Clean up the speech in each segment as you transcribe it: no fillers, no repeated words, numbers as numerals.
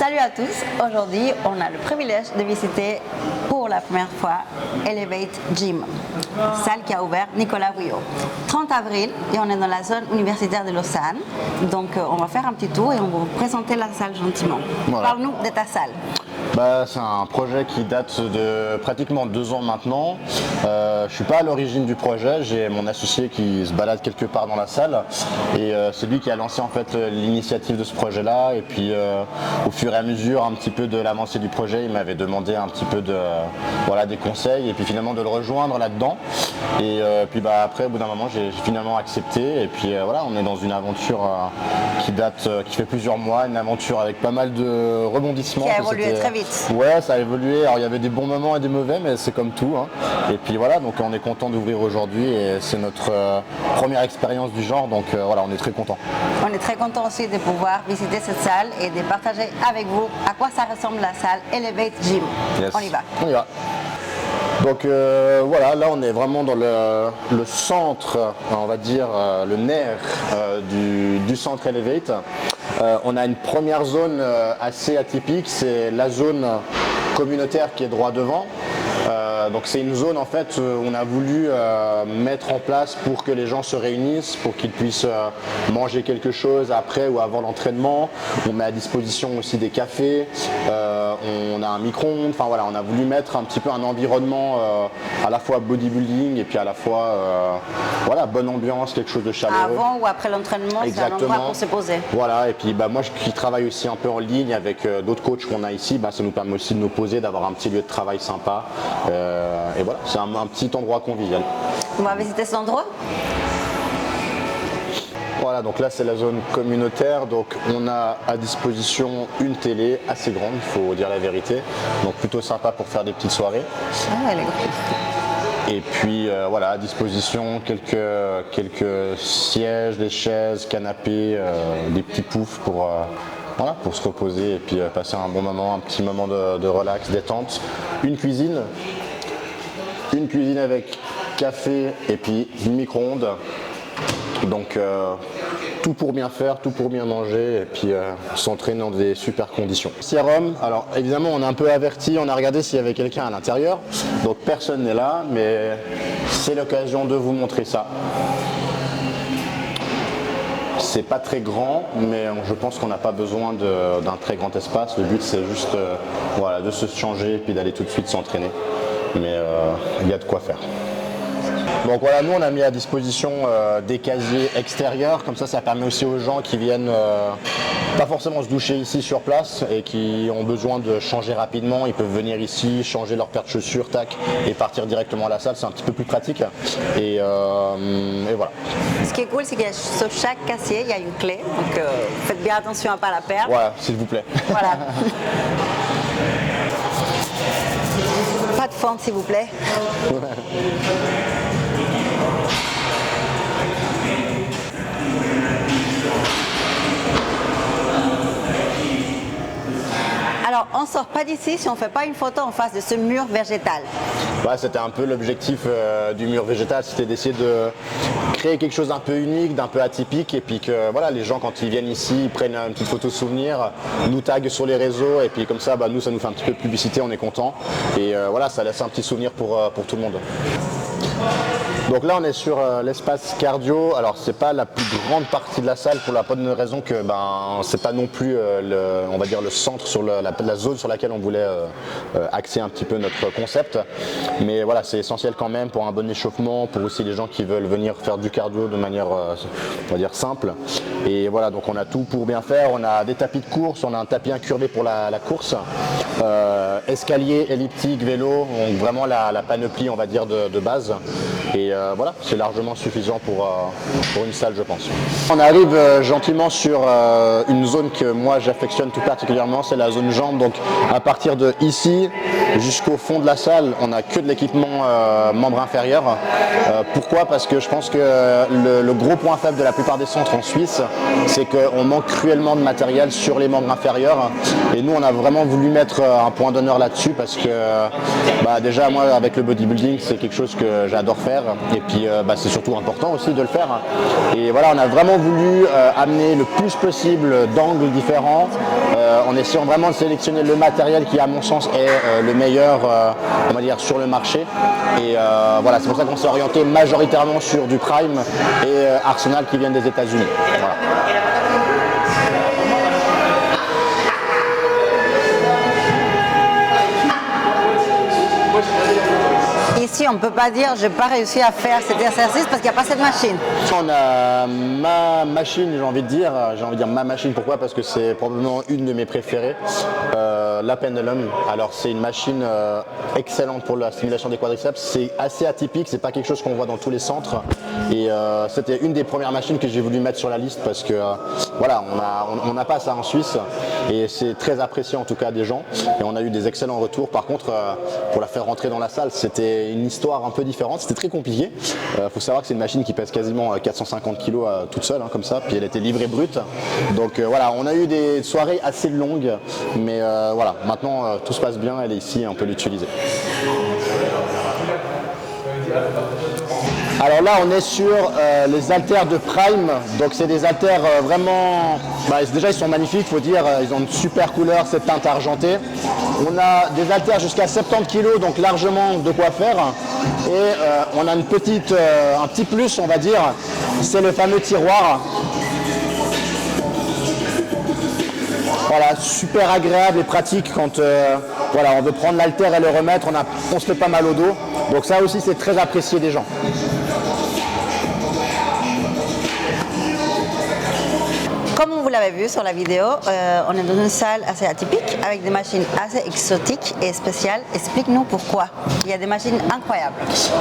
Salut à tous, aujourd'hui on a le privilège de visiter pour la première fois Elevate Gym, salle qui a ouvert Nicolas Rouillot. 30 avril et on est dans la zone universitaire de Lausanne, donc on va faire un petit tour et on va vous présenter la salle gentiment. Voilà. Parle-nous de ta salle. C'est un projet qui date de pratiquement 2 ans maintenant. Je ne suis pas à l'origine du projet, j'ai mon associé qui se balade quelque part dans la salle et c'est lui qui a lancé en fait l'initiative de ce projet-là. Et puis au fur et à mesure un petit peu de l'avancée du projet, il m'avait demandé un petit peu des conseils et puis finalement de le rejoindre là-dedans. Et puis après au bout d'un moment j'ai finalement accepté et puis on est dans une aventure qui fait plusieurs mois, une aventure avec pas mal de rebondissements. Qui a évolué très vite. Ouais, ça a évolué. Alors il y avait des bons moments et des mauvais, mais c'est comme tout. Et puis voilà, donc on est content d'ouvrir aujourd'hui et c'est notre première expérience du genre, donc on est très content. On est très content aussi de pouvoir visiter cette salle et de partager avec vous à quoi ça ressemble la salle Elevate Gym. Yes. On y va. On y va. Donc là on est vraiment dans le centre, on va dire le nerf du centre Elevate. On a une première zone assez atypique, c'est la zone communautaire qui est droit devant. Donc c'est une zone en fait où on a voulu mettre en place pour que les gens se réunissent, pour qu'ils puissent manger quelque chose après ou avant l'entraînement. On met à disposition aussi des cafés, on a un micro-ondes, on a voulu mettre un petit peu un environnement à la fois bodybuilding et puis à la fois bonne ambiance, quelque chose de chaleureux. Avant ou après l'entraînement, c'est un endroit pour se poser. Voilà, et puis moi qui travaille aussi un peu en ligne avec d'autres coachs qu'on a ici, ça nous permet aussi de nous poser, d'avoir un petit lieu de travail sympa. Et voilà, c'est un petit endroit convivial. On va visiter cet endroit. Voilà, donc là c'est la zone communautaire, donc on a à disposition une télé assez grande, il faut dire la vérité, donc plutôt sympa pour faire des petites soirées. Ah, elle est grande. Et puis à disposition quelques sièges, des chaises, canapés, des petits poufs pour se reposer et puis passer un bon moment, un petit moment de relax, détente. Une cuisine avec café et puis micro-ondes. Donc tout pour bien faire, tout pour bien manger et puis s'entraîner dans des super conditions. Sérum, alors évidemment on est un peu averti, on a regardé s'il y avait quelqu'un à l'intérieur, donc personne n'est là, mais c'est l'occasion de vous montrer ça. C'est pas très grand, mais je pense qu'on n'a pas besoin d'un très grand espace. Le but c'est juste de se changer et puis d'aller tout de suite s'entraîner. Mais il y a de quoi faire. Donc nous on a mis à disposition des casiers extérieurs, comme ça permet aussi aux gens qui viennent pas forcément se doucher ici sur place et qui ont besoin de changer rapidement, ils peuvent venir ici, changer leur paire de chaussures, tac, et partir directement à la salle, c'est un petit peu plus pratique. Et voilà. Ce qui est cool, c'est que sur chaque casier, il y a une clé, donc faites bien attention à ne pas la perdre. Voilà, s'il vous plaît. Voilà. Pas de fente, s'il vous plaît. Alors, on ne sort pas d'ici si on ne fait pas une photo en face de ce mur végétal. C'était un peu l'objectif du mur végétal, c'était d'essayer de créer quelque chose d'un peu unique, d'un peu atypique et puis que les gens quand ils viennent ici, ils prennent une petite photo souvenir, nous taguent sur les réseaux et puis comme ça, nous ça nous fait un petit peu de publicité, on est content et ça laisse un petit souvenir pour tout le monde. Donc là on est sur l'espace cardio, alors c'est pas la plus grande partie de la salle pour la bonne raison que c'est pas non plus le centre sur la zone sur laquelle on voulait axer un petit peu notre concept, mais c'est essentiel quand même pour un bon échauffement, pour aussi les gens qui veulent venir faire du cardio de manière simple. Et donc on a tout pour bien faire, on a des tapis de course, on a un tapis incurvé pour la course, escalier, elliptique, vélo, donc vraiment la panoplie on va dire de base. Et c'est largement suffisant pour une salle je pense. On arrive gentiment sur une zone que moi j'affectionne tout particulièrement, c'est la zone jambes. Donc à partir de ici jusqu'au fond de la salle, on n'a que de l'équipement membre inférieur. Pourquoi ? Parce que je pense que le gros point faible de la plupart des centres en Suisse, c'est qu'on manque cruellement de matériel sur les membres inférieurs. Et nous on a vraiment voulu mettre un point d'honneur là-dessus parce que déjà moi avec le bodybuilding c'est quelque chose que j'adore. adore faire. Et puis c'est surtout important aussi de le faire. Et voilà, on a vraiment voulu amener le plus possible d'angles différents, en essayant vraiment de sélectionner le matériel qui, à mon sens, est le meilleur, on va dire, sur le marché. Et voilà, c'est pour ça qu'on s'est orienté majoritairement sur du Prime et Arsenal qui viennent des États-Unis. Voilà. Ici, on ne peut pas dire j'ai pas réussi à faire cet exercice parce qu'il n'y a pas cette machine. On a ma machine, j'ai envie de dire ma machine, pourquoi? Parce que c'est probablement une de mes préférées, la Pendulum. Alors c'est une machine excellente pour la stimulation des quadriceps, c'est assez atypique, c'est pas quelque chose qu'on voit dans tous les centres et c'était une des premières machines que j'ai voulu mettre sur la liste parce que voilà, on n'a pas ça en Suisse et c'est très apprécié en tout cas des gens et on a eu des excellents retours. Par contre, pour la faire rentrer dans la salle, c'était une histoire un peu différente, c'était très compliqué. Faut savoir que c'est une machine qui pèse quasiment 450 kg toute seule, comme ça, puis elle était livrée brute. Donc voilà, on a eu des soirées assez longues, mais voilà, maintenant tout se passe bien, elle est ici et on peut l'utiliser. Alors là, on est sur les haltères de Prime, donc c'est des haltères vraiment, déjà ils sont magnifiques, faut dire, ils ont une super couleur, cette teinte argentée. On a des haltères jusqu'à 70 kg, donc largement de quoi faire. Et on a un petit plus, on va dire, c'est le fameux tiroir. Voilà, super agréable et pratique quand voilà, on veut prendre l'haltère et le remettre, on se fait pas mal au dos. Donc ça aussi, c'est très apprécié des gens. Comme vous l'avez vu sur la vidéo, on est dans une salle assez atypique avec des machines assez exotiques et spéciales. Explique-nous pourquoi. Il y a des machines incroyables.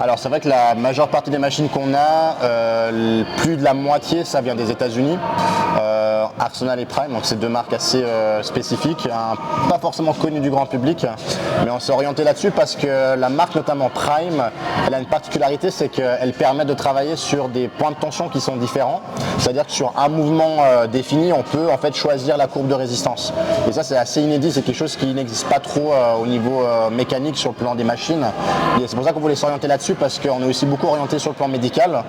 Alors c'est vrai que la majeure partie des machines qu'on a, plus de la moitié, ça vient des États-Unis. Arsenal et Prime, donc c'est deux marques assez spécifiques, pas forcément connues du grand public, mais on s'est orienté là-dessus parce que la marque, notamment Prime, elle a une particularité, c'est qu'elle permet de travailler sur des points de tension qui sont différents. C'est-à-dire que sur un mouvement défini, on peut en fait choisir la courbe de résistance. Et ça, c'est assez inédit, c'est quelque chose qui n'existe pas trop au niveau mécanique sur le plan des machines. Et c'est pour ça qu'on voulait s'orienter là-dessus parce qu'on est aussi beaucoup orienté sur le plan médical.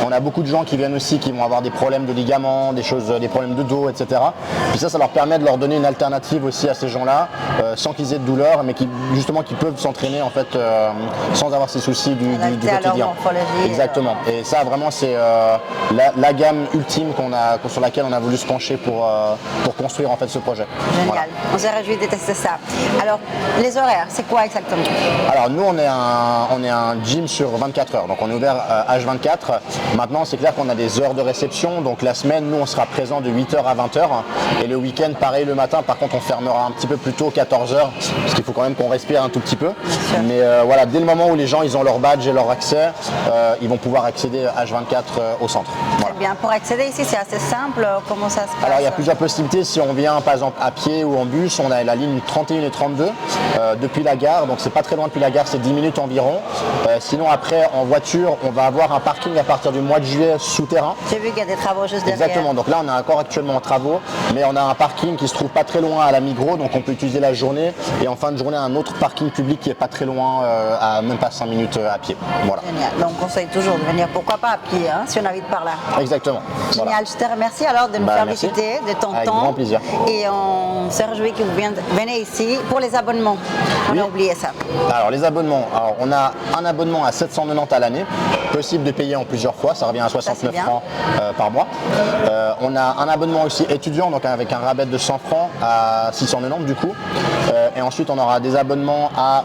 On a beaucoup de gens qui viennent aussi, qui vont avoir des problèmes de ligaments, des problèmes de dos, etc. Puis ça leur permet de leur donner une alternative aussi à ces gens-là, sans qu'ils aient de douleur, mais qui peuvent s'entraîner en fait sans avoir ces soucis du quotidien. Exactement. Et ça vraiment c'est la gamme ultime sur laquelle on a voulu se pencher pour construire en fait ce projet. Génial. Voilà. On s'est réjoui de tester ça. Alors les horaires, c'est quoi exactement? Alors nous on est un gym sur 24 heures, donc on est ouvert H24. Maintenant c'est clair qu'on a des heures de réception, donc la semaine nous on sera présent de 8h à 20h et le week-end pareil le matin. Par contre on fermera un petit peu plus tôt, 14h, parce qu'il faut quand même qu'on respire un tout petit peu. Mais voilà, dès le moment où les gens ils ont leur badge et leur accès, ils vont pouvoir accéder H24 au centre. Voilà. Très bien. Pour accéder ici c'est assez simple, comment ça se passe? Alors il y a plusieurs possibilités. Si on vient par exemple à pied ou en bus, on a la ligne 31 et 32 depuis la gare, donc c'est pas très loin depuis la gare, c'est 10 minutes environ. Sinon après en voiture on va avoir un parking à partir du mois de juillet souterrain. J'ai vu qu'il y a des travaux juste derrière. Exactement, donc là on est encore actuellement en travaux, mais on a un parking qui se trouve pas très loin à la Migros, donc on peut utiliser la journée, et en fin de journée un autre parking public qui est pas très loin, à même pas 5 minutes à pied. Voilà. Génial, donc on conseille toujours de venir, pourquoi pas à pied, hein, si on habite par là. Exactement. Génial, Voilà. je te remercie alors de nous faire merci. visiter, de ton Avec temps. grand plaisir. Et on se réjouit que vous venez ici pour les abonnements. On a oublié ça. Alors les abonnements, on a un abonnement à 790 à l'année, possible de payer en plusieurs fois, ça revient à 69 francs par mois. On a un abonnement aussi étudiant, donc avec un rabais de 100 francs à 690 du coup. Et ensuite on aura des abonnements à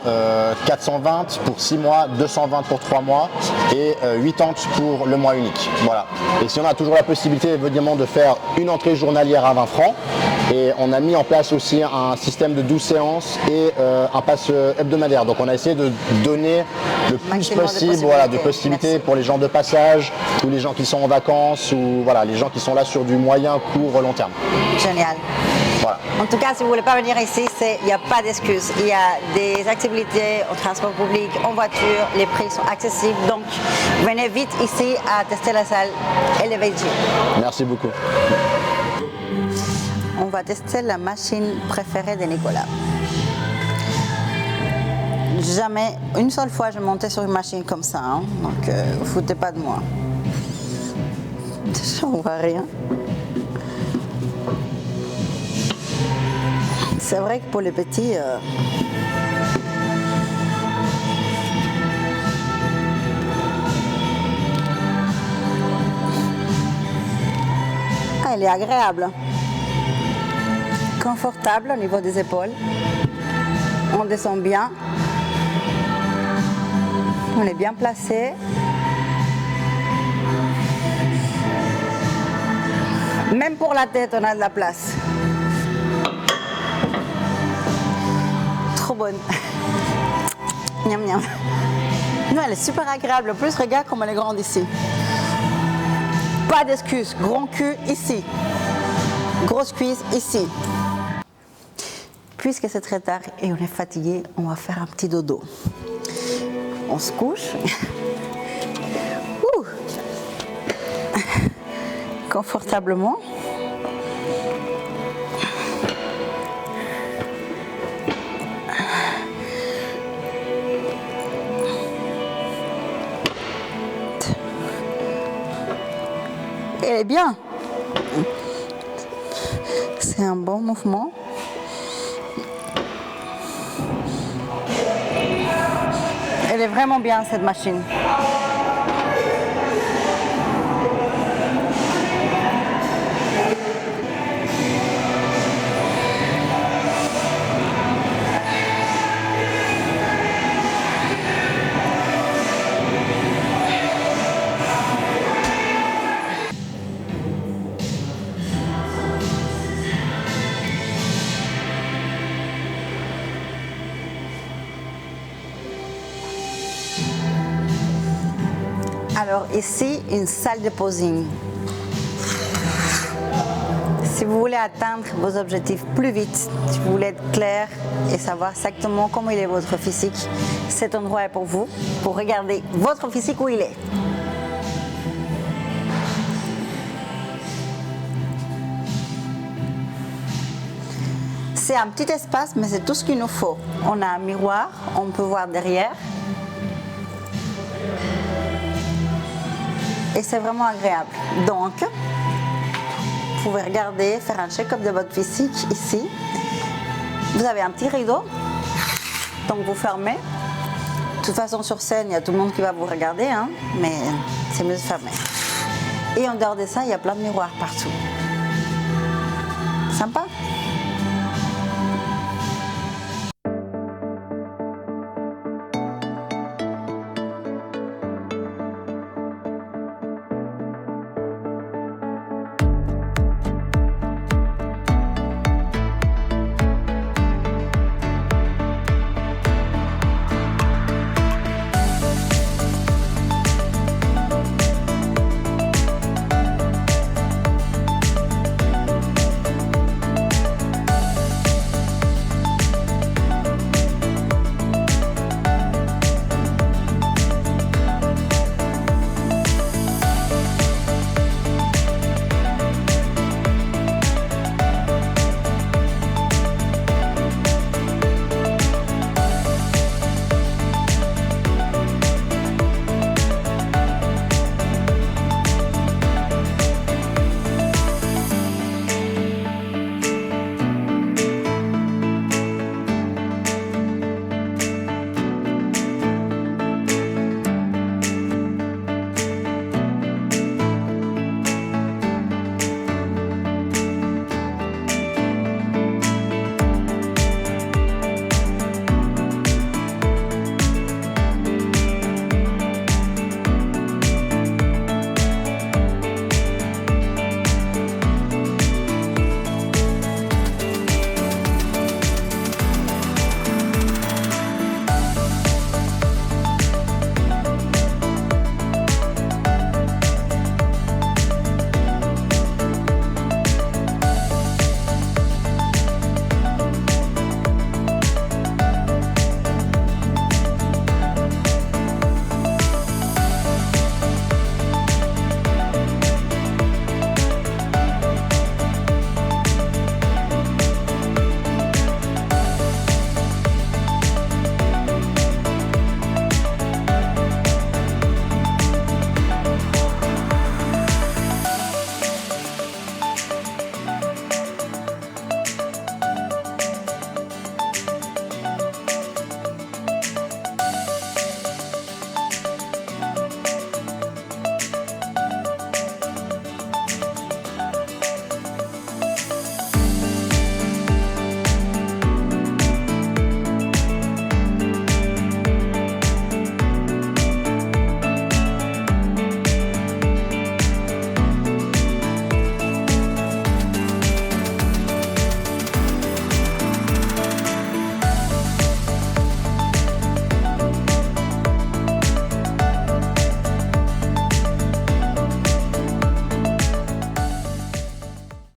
420 pour 6 mois, 220 pour 3 mois et 80 pour le mois unique. Voilà. Et si on a toujours la possibilité évidemment de faire une entrée journalière à 20 francs. Et on a mis en place aussi un système de 12 séances et un pass hebdomadaire. Donc on a essayé de donner le plus possible de possibilités pour les gens de passage, ou les gens qui sont en vacances, ou voilà, les gens qui sont là sur du moyen, court, long terme. Génial. Voilà. En tout cas, si vous ne voulez pas venir ici, il n'y a pas d'excuses. Il y a des accessibilités au transport public, en voiture, les prix sont accessibles. Donc, venez vite ici à tester la salle Elevate Gym. Merci beaucoup. On va tester la machine préférée de Nicolas. Jamais, une seule fois, je montais sur une machine comme ça, hein. Donc vous foutez pas de moi. Déjà, on voit rien. C'est vrai que pour les petits, elle est agréable, confortable au niveau des épaules. On descend bien, on est bien placé. Même pour la tête, on a de la place. Trop bonne. Miam miam. Non, elle est super agréable. En plus, regarde comme elle est grande ici. Pas d'excuses. Grand cul ici. Grosse cuisse ici. Puisque c'est très tard et on est fatigué, on va faire un petit dodo. On se couche. Ouh. Confortablement. Elle est bien. C'est un bon mouvement. Elle est vraiment bien cette machine. Alors ici, une salle de posing. Si vous voulez atteindre vos objectifs plus vite, si vous voulez être clair et savoir exactement comment il est votre physique, cet endroit est pour vous, pour regarder votre physique où il est. C'est un petit espace, mais c'est tout ce qu'il nous faut. On a un miroir, on peut voir derrière. Et c'est vraiment agréable. Donc, vous pouvez regarder, faire un check-up de votre physique ici. Vous avez un petit rideau, donc vous fermez. De toute façon, sur scène, il y a tout le monde qui va vous regarder, hein, mais c'est mieux de fermer. Et en dehors de ça, il y a plein de miroirs partout. Sympa.